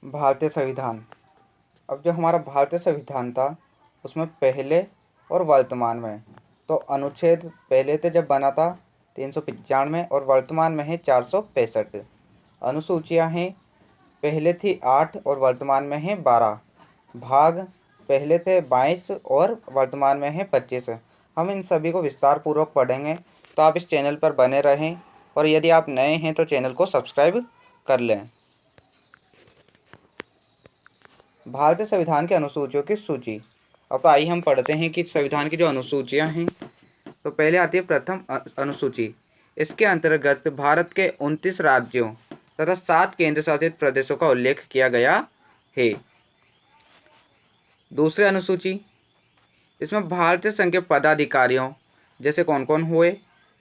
भारतीय संविधान। अब जो हमारा भारतीय संविधान था उसमें पहले और वर्तमान में तो अनुच्छेद पहले तो जब बना था 395 और वर्तमान में है 465। अनुसूचियाँ हैं, पहले थी 8 और वर्तमान में है 12। भाग पहले थे 22 और वर्तमान में है 25। हम इन सभी को विस्तार पूर्वक पढ़ेंगे, तो आप इस चैनल पर बने रहें और यदि आप नए हैं तो चैनल को सब्सक्राइब कर लें। भारतीय संविधान के अनुसूचियों की सूची। अब आइए हम पढ़ते हैं कि संविधान की जो अनुसूचियां हैं। तो पहले आती है प्रथम अनुसूची। इसके अंतर्गत भारत के 29 राज्यों तथा 7 केंद्र शासित प्रदेशों का उल्लेख किया गया है। दूसरी अनुसूची, इसमें भारतीय संघ के पदाधिकारियों जैसे कौन कौन हुए,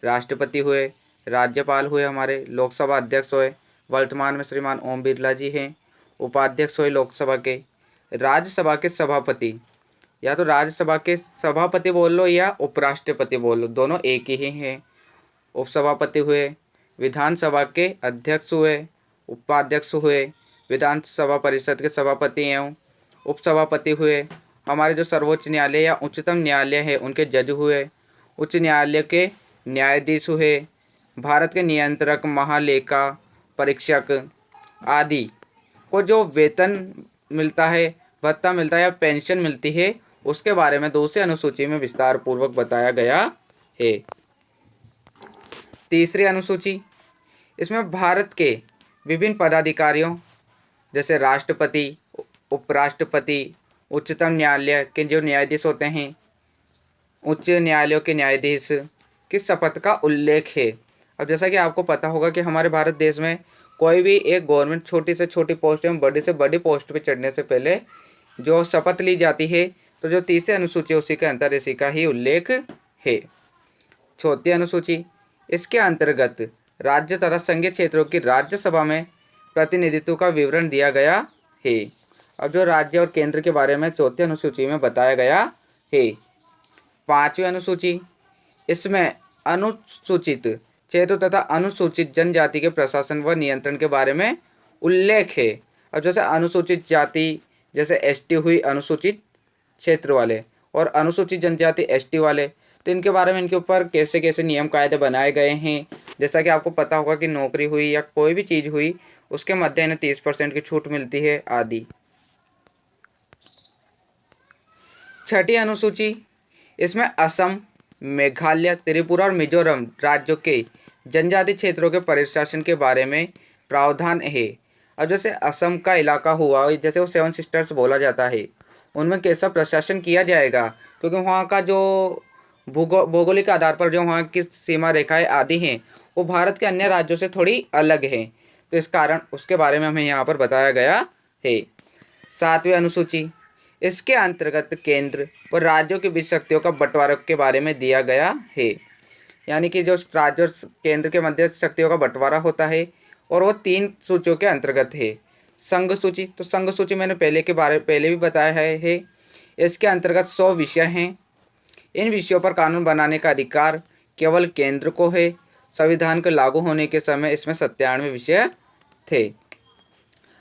राष्ट्रपति हुए, राज्यपाल हुए, हमारे लोकसभा अध्यक्ष हुए, वर्तमान में श्रीमान ओम बिरला जी हैं, उपाध्यक्ष हुए लोकसभा के, राज्यसभा के सभापति, या तो राज्यसभा के सभापति बोल लो या उपराष्ट्रपति बोल लो, दोनों एक ही हैं, उपसभापति हुए, विधानसभा के अध्यक्ष हुए, उपाध्यक्ष हुए, विधानसभा परिषद के सभापति एवं उपसभापति हुए, हमारे जो सर्वोच्च न्यायालय या उच्चतम न्यायालय है उनके जज हुए, उच्च न्यायालय के न्यायाधीश हुए, भारत के नियंत्रक, महालेखा परीक्षक आदि को जो वेतन मिलता है, भत्ता मिलता है या पेंशन मिलती है, उसके बारे में दूसरी अनुसूची में विस्तार पूर्वक बताया गया है। तीसरी अनुसूची, इसमें भारत के विभिन्न पदाधिकारियों जैसे राष्ट्रपति, उपराष्ट्रपति, उच्चतम न्यायालय के जो न्यायाधीश होते हैं, उच्च न्यायालयों के न्यायाधीश की शपथ का उल्लेख है। अब जैसा कि आपको पता होगा कि हमारे भारत देश में कोई भी एक गवर्नमेंट छोटी से छोटी पोस्ट में बड़ी से बड़ी पोस्ट पे चढ़ने से पहले जो शपथ ली जाती है, तो जो तीसरी अनुसूची उसी के अंतर इसी का ही उल्लेख है। चौथी अनुसूची, इसके अंतर्गत राज्य तथा संघीय क्षेत्रों की राज्यसभा में प्रतिनिधित्व का विवरण दिया गया है। अब जो राज्य और केंद्र के बारे में चौथी अनुसूची में बताया गया है। पांचवी अनुसूची, इसमें अनुसूचित क्षेत्र तथा अनुसूचित जनजाति के प्रशासन व नियंत्रण के बारे में उल्लेख है। अब जैसे अनुसूचित जाति जैसे एसटी हुई अनुसूचित क्षेत्र वाले, और अनुसूचित जनजाति एसटी वाले, तो इनके बारे में इनके ऊपर कैसे कैसे नियम कायदे बनाए गए हैं। जैसा कि आपको पता होगा कि नौकरी हुई या कोई भी चीज़ हुई उसके मध्य इन्हें 30% की छूट मिलती है आदि। छठी अनुसूची, इसमें असम, मेघालय, त्रिपुरा और मिजोरम राज्यों के जनजाति क्षेत्रों के प्रशासन के बारे में प्रावधान है। अब जैसे असम का इलाका हुआ, जैसे वो 7 सिस्टर्स बोला जाता है, उनमें कैसा प्रशासन किया जाएगा, क्योंकि वहाँ का जो भौगोलिक आधार पर जो वहाँ की सीमा रेखाएं आदि हैं वो भारत के अन्य राज्यों से थोड़ी अलग हैं, तो इस कारण उसके बारे में हमें यहाँ पर बताया गया है। सातवीं अनुसूची, इसके अंतर्गत केंद्र और राज्यों के बीच शक्तियों का बंटवारा के बारे में दिया गया है। यानी कि जो राज्य और केंद्र के मध्य शक्तियों का बंटवारा होता है, और वो 3 सूचियों के अंतर्गत है। संघ सूची, तो संघ सूची मैंने पहले भी बताया है। इसके अंतर्गत 100 विषय हैं। इन विषयों पर कानून बनाने का अधिकार केवल केंद्र को है। संविधान के लागू होने के समय इसमें 97 विषय थे।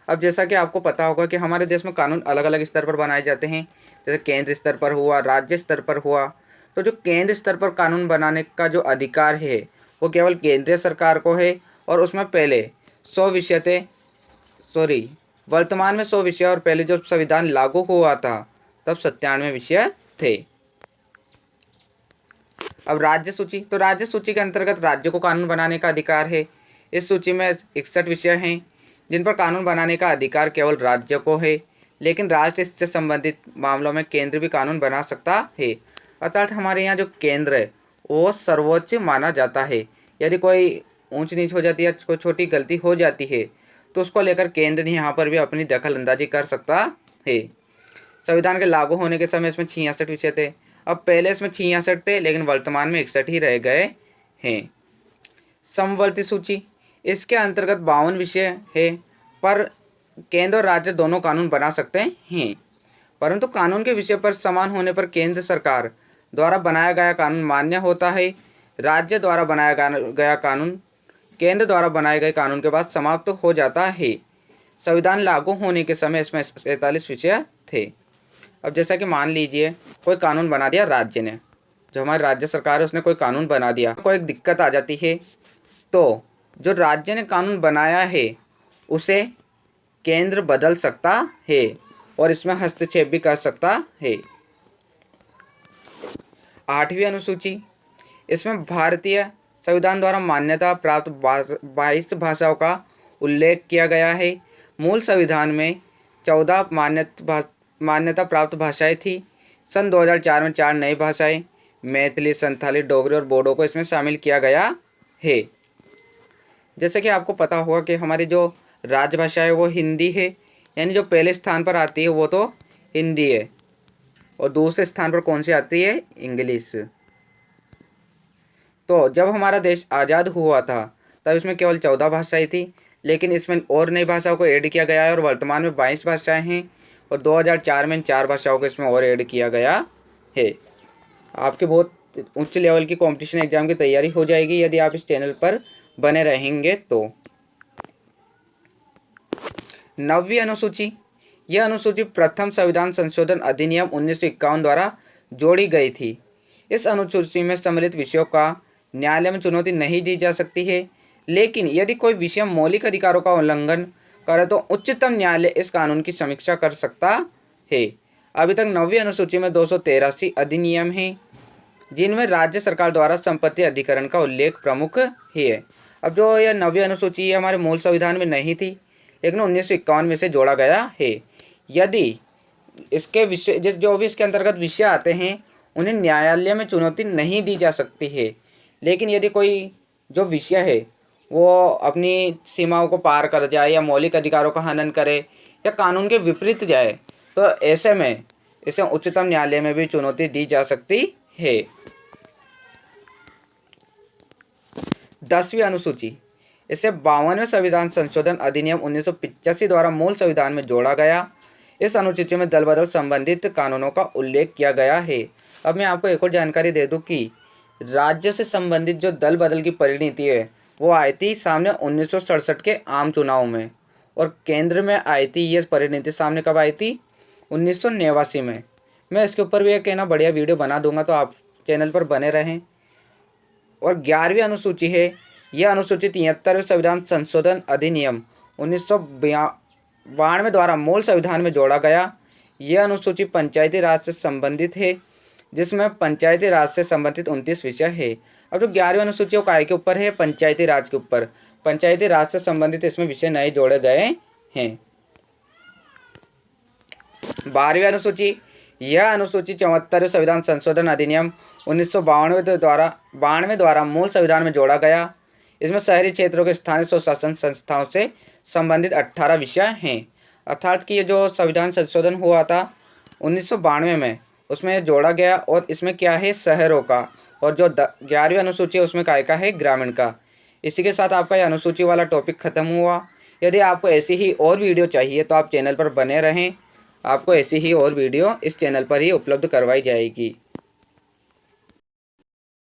अब जैसा कि आपको पता होगा कि हमारे देश में कानून अलग अलग स्तर पर बनाए जाते हैं, जैसे केंद्र स्तर पर हुआ, राज्य स्तर पर हुआ। तो जो केंद्र स्तर पर कानून बनाने का जो अधिकार है वो केवल केंद्रीय सरकार को है, और उसमें पहले 100 विषय थे, वर्तमान में 100 विषय, और पहले जब संविधान लागू हुआ था तब 97 विषय थे। अब राज्य सूची, तो राज्य सूची के अंतर्गत राज्य को कानून बनाने का अधिकार है। इस सूची में 61 विषय हैं जिन पर कानून बनाने का अधिकार केवल राज्य को है, लेकिन राज्य से संबंधित मामलों में केंद्र भी कानून बना सकता है। अर्थात हमारे यहाँ जो केंद्र है वो सर्वोच्च माना जाता है। यदि कोई ऊंच नीच हो जाती है, कोई छोटी गलती हो जाती है, तो उसको लेकर केंद्र यहाँ पर भी अपनी दखल अंदाजी कर सकता है। संविधान के लागू होने के समय इसमें 66 विषय थे। अब पहले इसमें 66 थे, लेकिन वर्तमान में 61 ही रह गए हैं। समवर्ती सूची, इसके अंतर्गत 52 विषय है, पर केंद्र और राज्य दोनों कानून बना सकते हैं, परंतु कानून के विषय पर समान होने पर केंद्र सरकार द्वारा बनाया गया कानून मान्य होता है। राज्य द्वारा बनाया गया कानून केंद्र द्वारा बनाए गए कानून के बाद समाप्त हो जाता है। संविधान लागू होने के समय इसमें 47 विषय थे। अब जैसा कि मान लीजिए कोई कानून बना दिया राज्य ने, जो हमारी राज्य सरकार है उसने कोई कानून बना दिया, कोई एक दिक्कत आ जाती है तो जो राज्य ने कानून बनाया है उसे केंद्र बदल सकता है और इसमें हस्तक्षेप भी कर सकता है। 8वीं अनुसूची, इसमें भारतीय संविधान द्वारा मान्यता प्राप्त 22 भाषाओं का उल्लेख किया गया है। मूल संविधान में 14 मान्यता प्राप्त भाषाएं थी। सन 2004 में 4 नई भाषाएं मैथिली, संथाली, डोगरी और बोडो को इसमें शामिल किया गया है। जैसे कि आपको पता होगा कि हमारी जो राजभाषा है वो हिंदी है, यानी जो पहले स्थान पर आती है वो तो हिंदी है और दूसरे स्थान पर कौन सी आती है, इंग्लिश। तो जब हमारा देश आज़ाद हुआ था तब इसमें केवल 14 भाषाएं थी, लेकिन इसमें और नई भाषाओं को ऐड किया गया है और वर्तमान में 22 भाषाएं हैं और 2004 में 4 भाषाओं को इसमें और ऐड किया गया है। आपके बहुत उच्च लेवल की कंपटीशन एग्जाम की तैयारी हो जाएगी यदि आप इस चैनल पर बने रहेंगे तो। 9वीं अनुसूची, यह अनुसूची प्रथम संविधान संशोधन अधिनियम 1951 द्वारा जोड़ी गई थी। इस अनुसूची में सम्मिलित विषयों का न्यायालय में चुनौती नहीं दी जा सकती है, लेकिन यदि कोई विषय मौलिक अधिकारों का उल्लंघन करे तो उच्चतम न्यायालय इस कानून की समीक्षा कर सकता है। अभी तक 9वीं अनुसूची में 283 अधिनियम हैं जिनमें राज्य सरकार द्वारा संपत्ति अधिकरण का उल्लेख प्रमुख ही है। अब जो यह 9वीं अनुसूची है हमारे मूल संविधान में नहीं थी, लेकिन 1951 में से जोड़ा गया है। यदि इसके विषय जो भी इसके अंतर्गत विषय आते हैं उन्हें न्यायालय में चुनौती नहीं दी जा सकती है, लेकिन यदि कोई जो विषय है वो अपनी सीमाओं को पार कर जाए या मौलिक अधिकारों का हनन करे या कानून के विपरीत जाए तो ऐसे में इसे उच्चतम न्यायालय में भी चुनौती दी जा सकती है। 10वीं अनुसूची, इसे 52वें संविधान संशोधन अधिनियम 1985 द्वारा मूल संविधान में जोड़ा गया। इस अनुसूची में दल बदल संबंधित कानूनों का उल्लेख किया गया है। अब मैं आपको एक और जानकारी दे दूं कि राज्य से संबंधित जो दल बदल की परिणति है वो आई थी सामने 1967 के आम चुनाव में, और केंद्र में आई थी ये परिणति सामने कब आई थी, 1989 में। मैं इसके ऊपर भी एक कहना बढ़िया वीडियो बना दूंगा, तो आप चैनल पर बने रहें। और 11वीं अनुसूची है, यह अनुसूची 73वें संविधान संशोधन अधिनियम 1992 द्वारा मूल संविधान में जोड़ा गया। यह अनुसूची पंचायती राज से संबंधित है, जिसमें पंचायती राज से संबंधित 29 विषय है। अब जो 11वीं अनुसूची वो काय के ऊपर है, पंचायती राज के ऊपर। पंचायती राज से संबंधित इसमें विषय नए जोड़े गए हैं। 12वीं अनुसूची, यह अनुसूची 74वें संविधान संशोधन अधिनियम 1992 द्वारा मूल संविधान में जोड़ा गया। इसमें शहरी क्षेत्रों के स्थानीय स्वशासन संस्थाओं से संबंधित 18 विषय हैं। अर्थात कि ये जो संविधान संशोधन हुआ था 1992 में, उसमें जोड़ा गया और इसमें क्या है, शहरों का, और जो 11वीं अनुसूची है उसमें काय का है, ग्रामीण का। इसी के साथ आपका यह अनुसूची वाला टॉपिक खत्म हुआ। यदि आपको ऐसी ही और वीडियो चाहिए तो आप चैनल पर बने रहें, आपको ऐसी ही और वीडियो इस चैनल पर ही उपलब्ध करवाई जाएगी।